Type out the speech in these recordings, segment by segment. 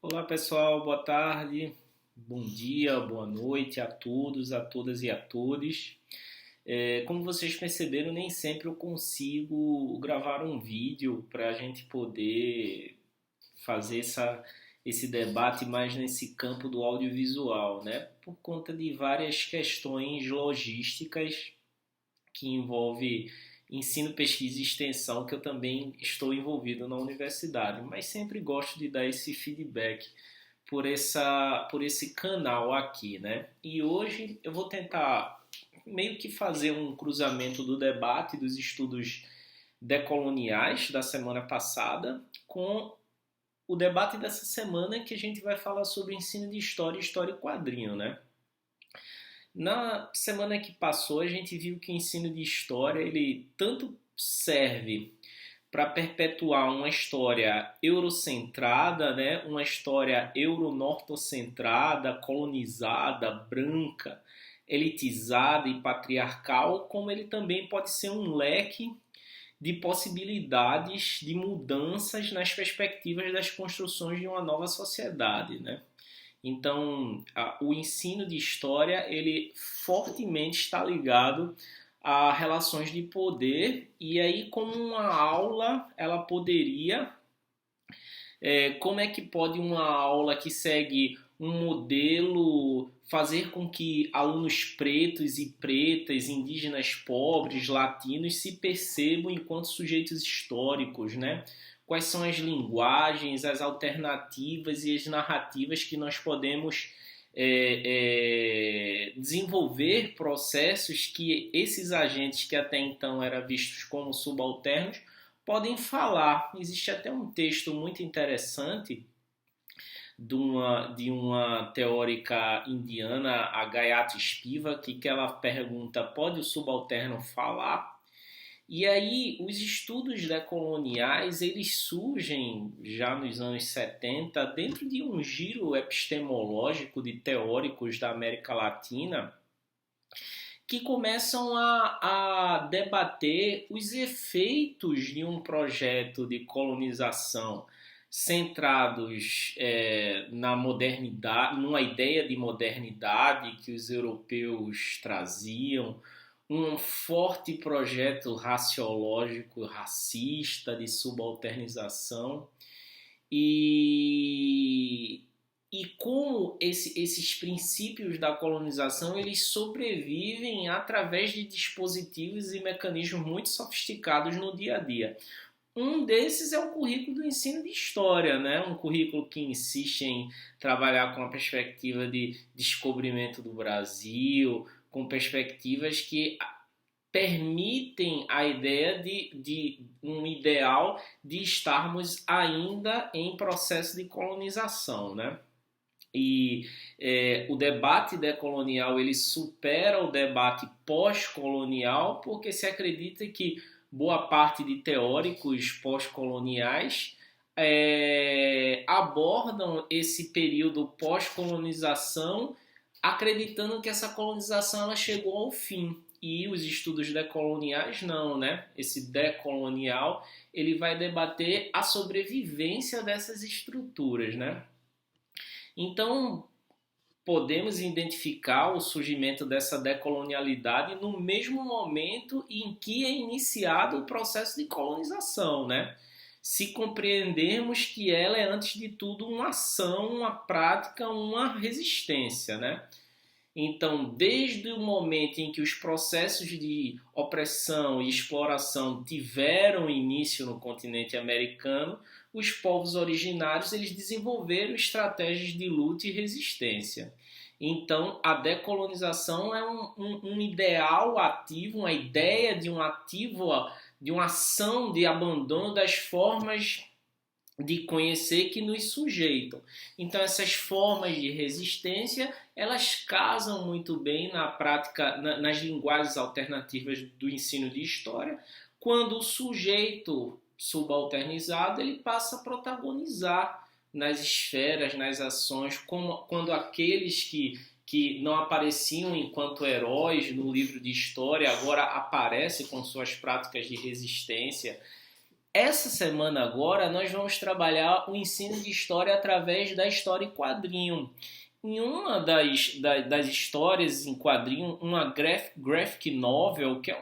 Olá pessoal, boa tarde, bom dia, boa noite a todos, a todas e a todos. Como vocês perceberam, nem sempre eu consigo gravar um vídeo para a gente poder fazer esse debate mais nesse campo do audiovisual, né? Por conta de várias questões logísticas que envolve ensino, pesquisa e extensão, que eu também estou envolvido na universidade, mas sempre gosto de dar esse feedback por esse canal aqui, né? E hoje eu vou tentar meio que fazer um cruzamento do debate dos estudos decoloniais da semana passada com o debate dessa semana que a gente vai falar sobre ensino de história, história e quadrinho, né? Na semana que passou, a gente viu que o ensino de história ele tanto serve para perpetuar uma história eurocentrada, né? Uma história euronortocentrada, colonizada, branca, elitizada e patriarcal, como ele também pode ser um leque de possibilidades de mudanças nas perspectivas das construções de uma nova sociedade, né? Então, o ensino de história, ele fortemente está ligado a relações de poder, e aí como uma aula, ela poderia, como é que pode uma aula que segue um modelo fazer com que alunos pretos e pretas, indígenas pobres, latinos se percebam enquanto sujeitos históricos, né? Quais são as linguagens, as alternativas e as narrativas que nós podemos desenvolver processos que esses agentes que até então eram vistos como subalternos podem falar. Existe até um texto muito interessante de uma teórica indiana, a Gayatri Spivak, que ela pergunta: pode o subalterno falar? E aí, os estudos decoloniais, eles surgem já nos anos 70 dentro de um giro epistemológico de teóricos da América Latina que começam a debater os efeitos de um projeto de colonização centrados na modernidade, numa ideia de modernidade que os europeus traziam, um forte projeto raciológico racista de subalternização e, e como esses princípios da colonização eles sobrevivem através de dispositivos e mecanismos muito sofisticados no dia a dia. Um desses é o currículo do ensino de história, né? Um currículo que insiste em trabalhar com a perspectiva de descobrimento do Brasil, com perspectivas que permitem a ideia de um ideal de estarmos ainda em processo de colonização, né? E o debate decolonial ele supera o debate pós-colonial porque se acredita que boa parte de teóricos pós-coloniais abordam esse período pós-colonização acreditando que essa colonização ela chegou ao fim. E os estudos decoloniais não, né? Esse decolonial ele vai debater a sobrevivência dessas estruturas, né? Então, podemos identificar o surgimento dessa decolonialidade no mesmo momento em que é iniciado o processo de colonização, né? Se compreendermos que ela é, antes de tudo, uma ação, uma prática, uma resistência, né? Então, desde o momento em que os processos de opressão e exploração tiveram início no continente americano, os povos originários eles desenvolveram estratégias de luta e resistência. Então, a decolonização é um ideal ativo, uma ideia de um ativo, de uma ação de abandono das formas de conhecer que nos sujeitam. Então essas formas de resistência, elas casam muito bem na prática, nas linguagens alternativas do ensino de história, quando o sujeito subalternizado ele passa a protagonizar nas esferas, nas ações, como, quando aqueles que não apareciam enquanto heróis no livro de história agora aparecem com suas práticas de resistência. essa semana agora nós vamos trabalhar o ensino de história através da história em quadrinho. Em uma das histórias em quadrinho, uma graphic novel, que é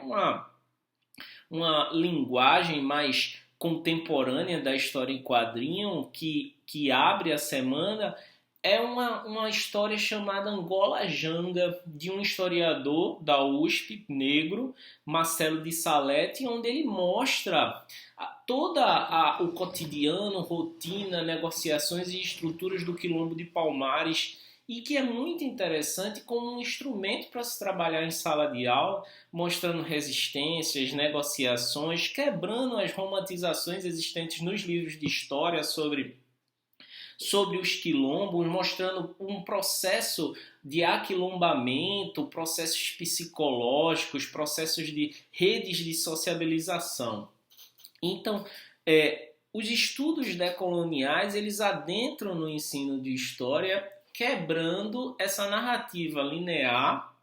uma linguagem mais contemporânea da história em quadrinho, que abre a semana, é uma história chamada Angola Janga, de um historiador da USP, negro, Marcelo de Salete, onde ele mostra o cotidiano, rotina, negociações e estruturas do Quilombo de Palmares, e que é muito interessante como um instrumento para se trabalhar em sala de aula, mostrando resistências, negociações, quebrando as romantizações existentes nos livros de história sobre os quilombos, mostrando um processo de aquilombamento, processos psicológicos, processos de redes de sociabilização. Então, os estudos decoloniais, eles adentram no ensino de história, quebrando essa narrativa linear,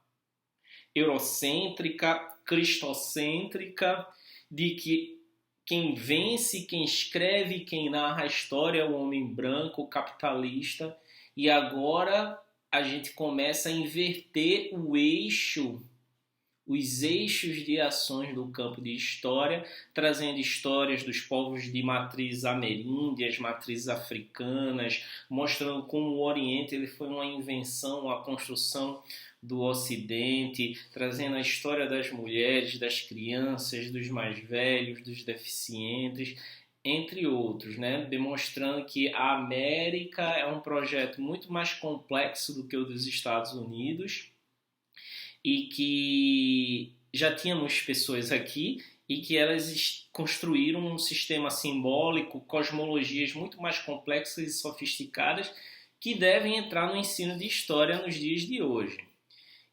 eurocêntrica, cristocêntrica, de que quem vence, quem escreve, quem narra a história é o homem branco, capitalista. E agora a gente começa a inverter os eixos de ações do campo de história, trazendo histórias dos povos de matrizes ameríndias, matrizes africanas, mostrando como o Oriente ele foi uma invenção, uma construção do Ocidente, trazendo a história das mulheres, das crianças, dos mais velhos, dos deficientes, entre outros, né? Demonstrando que a América é um projeto muito mais complexo do que o dos Estados Unidos e que já tínhamos pessoas aqui e que elas construíram um sistema simbólico, cosmologias muito mais complexas e sofisticadas que devem entrar no ensino de história nos dias de hoje.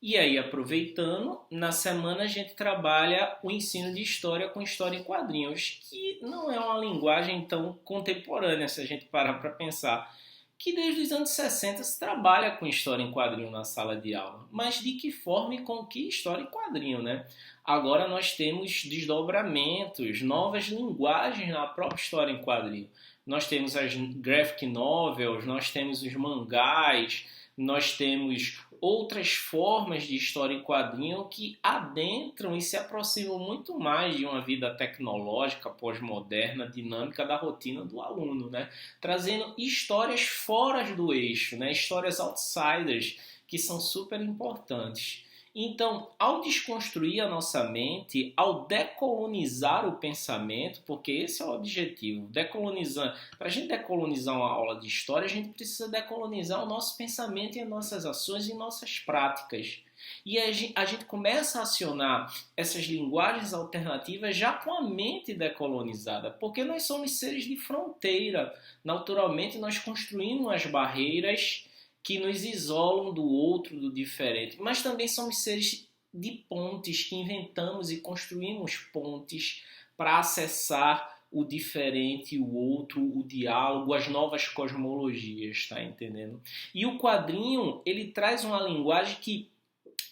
E aí, aproveitando, na semana a gente trabalha o ensino de história com história em quadrinhos, que não é uma linguagem tão contemporânea, se a gente parar para pensar, que desde os anos 60 se trabalha com história em quadrinho na sala de aula. Mas de que forma e com que história em quadrinho, né? Agora nós temos desdobramentos, novas linguagens na própria história em quadrinho. Nós temos as graphic novels, nós temos os mangás, nós temos outras formas de história em quadrinho que adentram e se aproximam muito mais de uma vida tecnológica, pós-moderna, dinâmica da rotina do aluno, né? Trazendo histórias fora do eixo, né? Histórias outsiders, que são super importantes. Então, ao desconstruir a nossa mente, ao decolonizar o pensamento, porque esse é o objetivo, para a gente decolonizar uma aula de história, a gente precisa decolonizar o nosso pensamento e as nossas ações e nossas práticas. E a gente começa a acionar essas linguagens alternativas já com a mente decolonizada, porque nós somos seres de fronteira. Naturalmente, nós construímos as barreiras que nos isolam do outro, do diferente, mas também somos seres de pontes, que inventamos e construímos pontes para acessar o diferente, o outro, o diálogo, as novas cosmologias, tá entendendo? E o quadrinho, ele traz uma linguagem que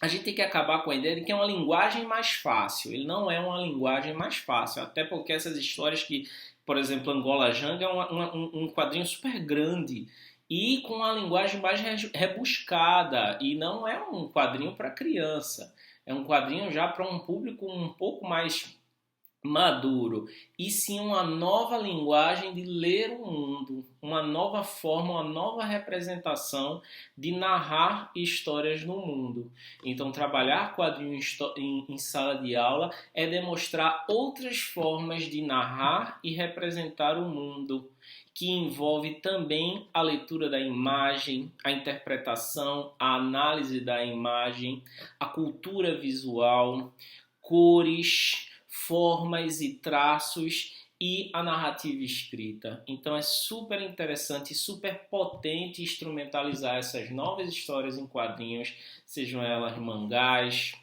a gente tem que acabar com a ideia de que é uma linguagem mais fácil. Ele não é uma linguagem mais fácil, até porque essas histórias que, por exemplo, Angola Janga é um quadrinho super grande, e com uma linguagem mais rebuscada, e não é um quadrinho para criança, é um quadrinho já para um público um pouco mais maduro, e sim uma nova linguagem de ler o mundo, uma nova forma, uma nova representação de narrar histórias no mundo. Então, trabalhar quadrinho em sala de aula é demonstrar outras formas de narrar e representar o mundo, que envolve também a leitura da imagem, a interpretação, a análise da imagem, a cultura visual, cores, formas e traços e a narrativa escrita. Então é super interessante e super potente instrumentalizar essas novas histórias em quadrinhos, sejam elas mangás,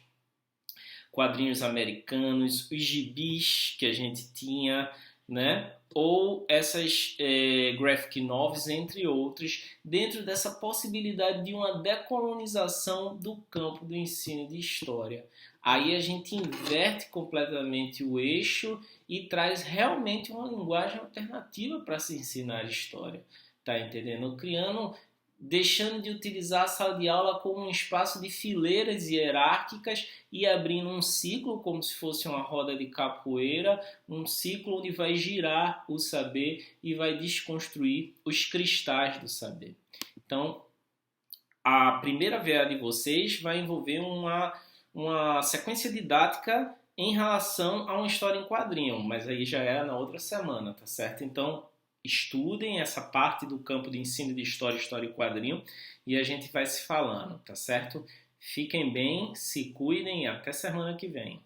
quadrinhos americanos, os gibis que a gente tinha, né? Ou essas graphic novels, entre outros, dentro dessa possibilidade de uma decolonização do campo do ensino de história. Aí a gente inverte completamente o eixo e traz realmente uma linguagem alternativa para se ensinar história, tá entendendo? Criando, deixando de utilizar a sala de aula como um espaço de fileiras hierárquicas e abrindo um ciclo como se fosse uma roda de capoeira, um ciclo onde vai girar o saber e vai desconstruir os cristais do saber. Então, a primeira VA de vocês vai envolver uma sequência didática em relação a uma história em quadrinho, mas aí já é na outra semana, tá certo? Então, estudem essa parte do campo de ensino de história, história e quadrinho, e a gente vai se falando, tá certo? Fiquem bem, se cuidem e até semana que vem.